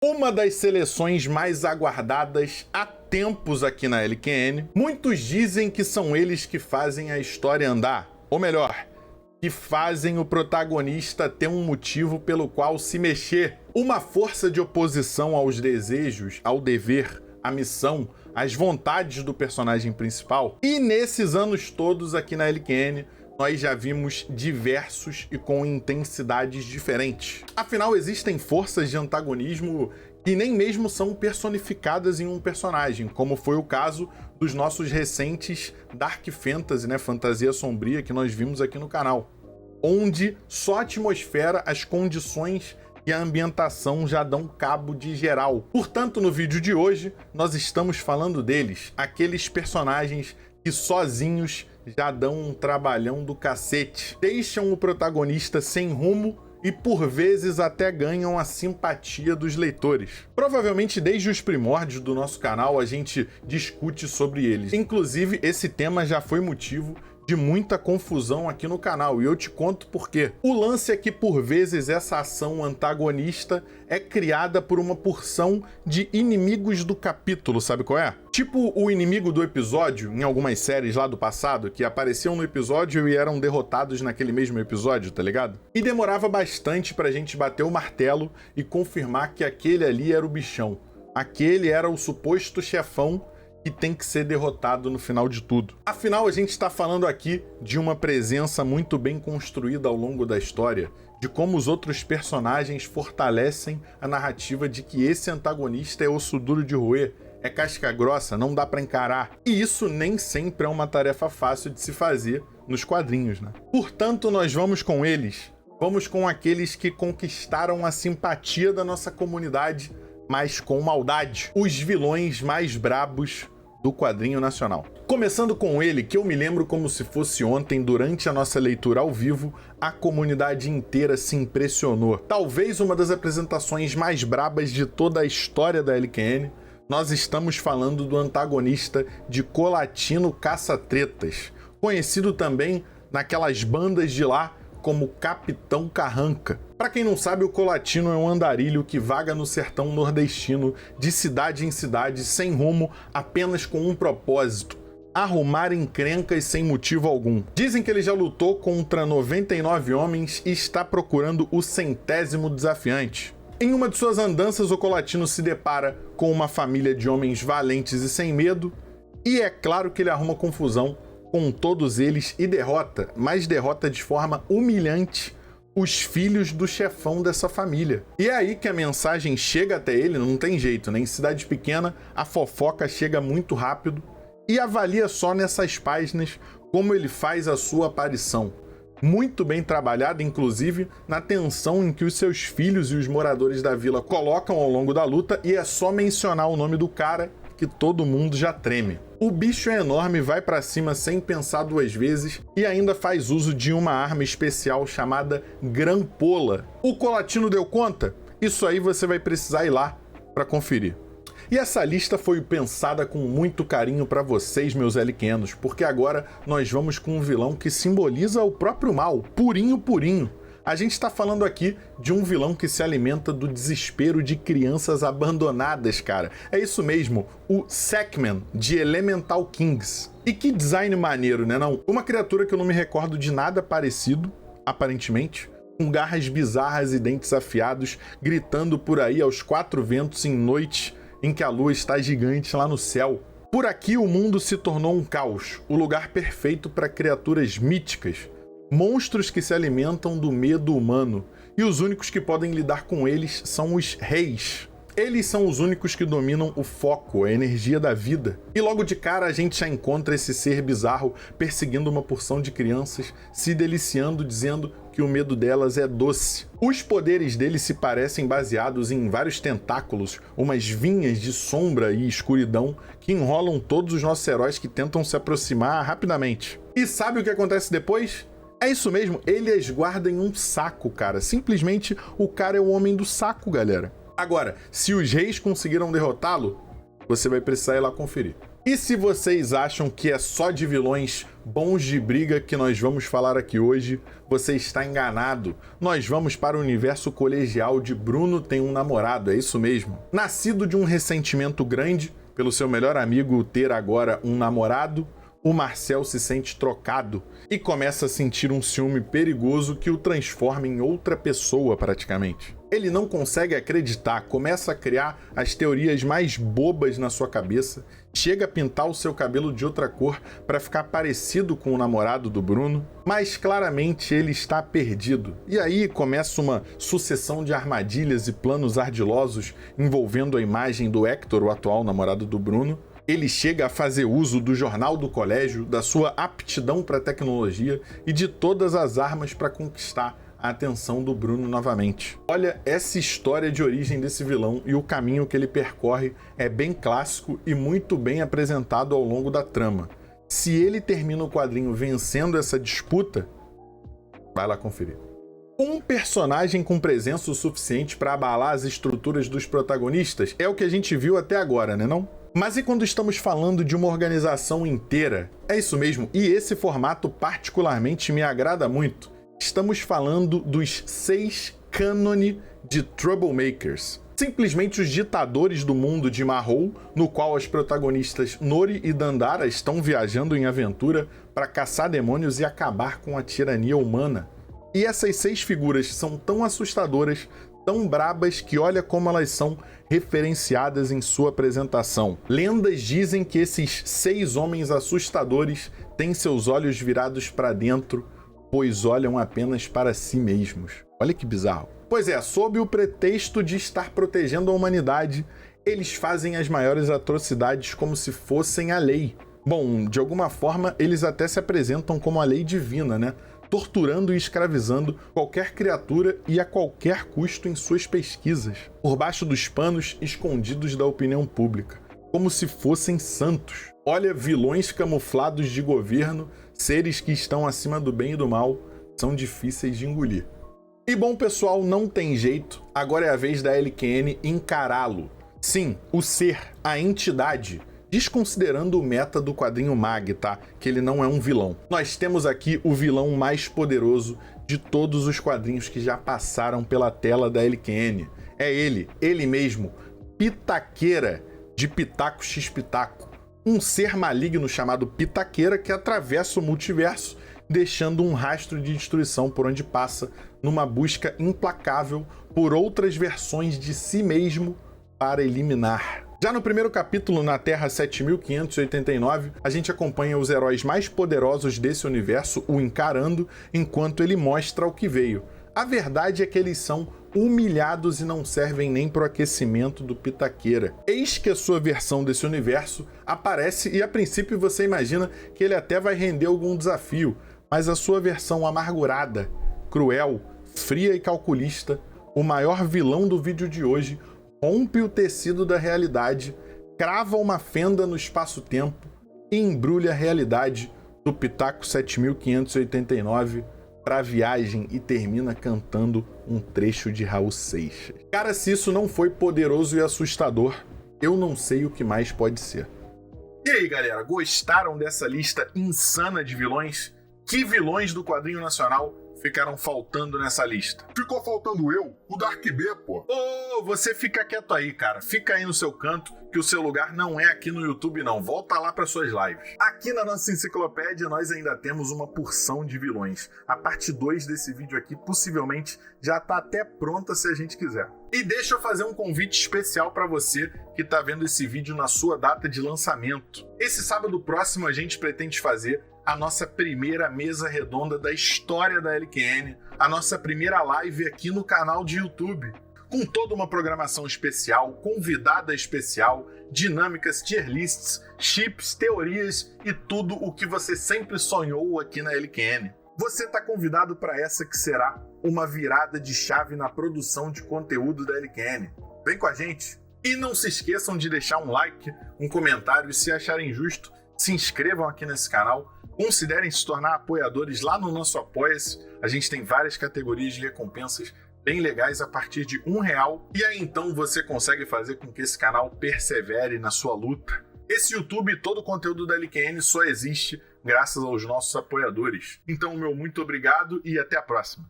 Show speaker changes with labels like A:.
A: Uma das seleções mais aguardadas há tempos aqui na LQN. Muitos dizem que são eles que fazem a história andar. Ou melhor, que fazem o protagonista ter um motivo pelo qual se mexer. Uma força de oposição aos desejos, ao dever, à missão, às vontades do personagem principal. E nesses anos todos aqui na LQN, nós já vimos diversos e com intensidades diferentes. Afinal, existem forças de antagonismo que nem mesmo são personificadas em um personagem, como foi o caso dos nossos recentes Dark Fantasy, né, fantasia sombria que nós vimos aqui no canal, onde só a atmosfera, as condições e a ambientação já dão cabo de geral. Portanto, no vídeo de hoje, nós estamos falando deles, aqueles personagens que sozinhos já dão um trabalhão do cacete, deixam o protagonista sem rumo e por vezes até ganham a simpatia dos leitores. Provavelmente desde os primórdios do nosso canal a gente discute sobre eles. Inclusive esse tema já foi motivo de muita confusão aqui no canal, e eu te conto por quê. O lance é que por vezes essa ação antagonista é criada por uma porção de inimigos do capítulo, sabe qual é? Tipo o inimigo do episódio, em algumas séries lá do passado, que apareciam no episódio e eram derrotados naquele mesmo episódio, tá ligado? E demorava bastante pra gente bater o martelo e confirmar que aquele ali era o bichão. Aquele era o suposto chefão que tem que ser derrotado no final de tudo. Afinal, a gente está falando aqui de uma presença muito bem construída ao longo da história, de como os outros personagens fortalecem a narrativa de que esse antagonista é osso duro de roer, é casca grossa, não dá pra encarar. E isso nem sempre é uma tarefa fácil de se fazer nos quadrinhos, né? Portanto, nós vamos com eles, vamos com aqueles que conquistaram a simpatia da nossa comunidade, mas com maldade. Os vilões mais brabos do quadrinho nacional. Começando com ele, que eu me lembro como se fosse ontem, durante a nossa leitura ao vivo, a comunidade inteira se impressionou. Talvez uma das apresentações mais brabas de toda a história da LQN. Nós estamos falando do antagonista de Colatino Caça-Tretas, conhecido também naquelas bandas de lá como Capitão Carranca. Para quem não sabe, o Colatino é um andarilho que vaga no sertão nordestino, de cidade em cidade, sem rumo, apenas com um propósito: arrumar encrencas sem motivo algum. Dizem que ele já lutou contra 99 homens e está procurando o 100º desafiante. Em uma de suas andanças, o Colatino se depara com uma família de homens valentes e sem medo, e é claro que ele arruma confusão com todos eles e derrota, mas derrota de forma humilhante, os filhos do chefão dessa família. E é aí que a mensagem chega até ele, não tem jeito, né? Em cidade pequena, a fofoca chega muito rápido, e avalia só nessas páginas como ele faz a sua aparição. Muito bem trabalhada, inclusive, na tensão em que os seus filhos e os moradores da vila colocam ao longo da luta, e é só mencionar o nome do cara que todo mundo já treme. O bicho é enorme, vai pra cima sem pensar duas vezes e ainda faz uso de uma arma especial chamada Grampola. O Colatino deu conta? Isso aí você vai precisar ir lá pra conferir. E essa lista foi pensada com muito carinho pra vocês, meus LQNs, porque agora nós vamos com um vilão que simboliza o próprio mal, purinho purinho. A gente está falando aqui de um vilão que se alimenta do desespero de crianças abandonadas, cara. É isso mesmo, o Sackman, de Elemental Kings. E que design maneiro, né não? Uma criatura que eu não me recordo de nada parecido, aparentemente, com garras bizarras e dentes afiados, gritando por aí aos quatro ventos em noite em que a lua está gigante lá no céu. Por aqui o mundo se tornou um caos, o lugar perfeito para criaturas míticas, monstros que se alimentam do medo humano, e os únicos que podem lidar com eles são os reis. Eles são os únicos que dominam o foco, a energia da vida. E logo de cara a gente já encontra esse ser bizarro perseguindo uma porção de crianças, se deliciando, dizendo que o medo delas é doce. Os poderes dele se parecem baseados em vários tentáculos, umas vinhas de sombra e escuridão que enrolam todos os nossos heróis que tentam se aproximar rapidamente. E sabe o que acontece depois? É isso mesmo, ele as guarda em um saco, cara. Simplesmente o cara é o homem do saco, galera. Agora, se os reis conseguiram derrotá-lo, você vai precisar ir lá conferir. E se vocês acham que é só de vilões bons de briga que nós vamos falar aqui hoje, você está enganado. Nós vamos para o universo colegial de Bruno Tem um Namorado, é isso mesmo. Nascido de um ressentimento grande pelo seu melhor amigo ter agora um namorado, o Marcel se sente trocado e começa a sentir um ciúme perigoso que o transforma em outra pessoa praticamente. Ele não consegue acreditar, começa a criar as teorias mais bobas na sua cabeça, chega a pintar o seu cabelo de outra cor para ficar parecido com o namorado do Bruno, mas claramente ele está perdido. E aí começa uma sucessão de armadilhas e planos ardilosos envolvendo a imagem do Hector, o atual namorado do Bruno. Ele chega a fazer uso do jornal do colégio, da sua aptidão para tecnologia e de todas as armas para conquistar a atenção do Bruno novamente. Olha, essa história de origem desse vilão e o caminho que ele percorre é bem clássico e muito bem apresentado ao longo da trama. Se ele termina o quadrinho vencendo essa disputa, vai lá conferir. Um personagem com presença o suficiente para abalar as estruturas dos protagonistas é o que a gente viu até agora, né não? Mas e quando estamos falando de uma organização inteira? É isso mesmo, e esse formato particularmente me agrada muito. Estamos falando dos 6 cânone de Troublemakers. Simplesmente os ditadores do mundo de Mahou, no qual as protagonistas Nori e Dandara estão viajando em aventura para caçar demônios e acabar com a tirania humana. E essas 6 figuras são tão assustadoras, tão brabas que olha como elas são referenciadas em sua apresentação. Lendas dizem que esses 6 homens assustadores têm seus olhos virados para dentro, pois olham apenas para si mesmos. Olha que bizarro. Pois é, sob o pretexto de estar protegendo a humanidade, eles fazem as maiores atrocidades como se fossem a lei. Bom, de alguma forma eles até se apresentam como a lei divina, né? Torturando e escravizando qualquer criatura e a qualquer custo em suas pesquisas, por baixo dos panos escondidos da opinião pública, como se fossem santos. Olha, vilões camuflados de governo, seres que estão acima do bem e do mal, são difíceis de engolir. E bom, pessoal, não tem jeito, agora é a vez da LQN encará-lo. Sim, o ser, a entidade, desconsiderando o meta do quadrinho Mag, tá? Que ele não é um vilão. Nós temos aqui o vilão mais poderoso de todos os quadrinhos que já passaram pela tela da LQN. É ele mesmo, Pitaqueira, de Pitaco X Pitaco. Um ser maligno chamado Pitaqueira que atravessa o multiverso, deixando um rastro de destruição por onde passa, numa busca implacável por outras versões de si mesmo para eliminar. Já no primeiro capítulo, na Terra 7589, a gente acompanha os heróis mais poderosos desse universo o encarando enquanto ele mostra o que veio. A verdade é que eles são humilhados e não servem nem para o aquecimento do Pitaqueira. Eis que a sua versão desse universo aparece e a princípio você imagina que ele até vai render algum desafio, mas a sua versão amargurada, cruel, fria e calculista, o maior vilão do vídeo de hoje, rompe o tecido da realidade, crava uma fenda no espaço-tempo e embrulha a realidade do Pitaco 7589 para a viagem e termina cantando um trecho de Raul Seixas. Cara, se isso não foi poderoso e assustador, eu não sei o que mais pode ser. E aí, galera, gostaram dessa lista insana de vilões? Que vilões do quadrinho nacional ficaram faltando nessa lista?
B: Ficou faltando eu, o Dark B, pô.
A: Ô, você fica quieto aí, cara. Fica aí no seu canto, que o seu lugar não é aqui no YouTube, não. Volta lá para suas lives. Aqui na nossa enciclopédia, nós ainda temos uma porção de vilões. A parte 2 desse vídeo aqui, possivelmente, já tá até pronta se a gente quiser. E deixa eu fazer um convite especial para você que tá vendo esse vídeo na sua data de lançamento. Esse sábado próximo a gente pretende fazer a nossa primeira mesa redonda da história da LQN, a nossa primeira live aqui no canal de YouTube, com toda uma programação especial, convidada especial, dinâmicas, tier lists, chips, teorias e tudo o que você sempre sonhou aqui na LQN. Você está convidado para essa que será uma virada de chave na produção de conteúdo da LQN. Vem com a gente! E não se esqueçam de deixar um like, um comentário e, se acharem justo, se inscrevam aqui nesse canal. Considerem se tornar apoiadores lá no nosso Apoia-se. A gente tem várias categorias de recompensas bem legais a partir de R$1. E aí então você consegue fazer com que esse canal persevere na sua luta. Esse YouTube e todo o conteúdo da LQN só existe graças aos nossos apoiadores. Então, meu muito obrigado e até a próxima.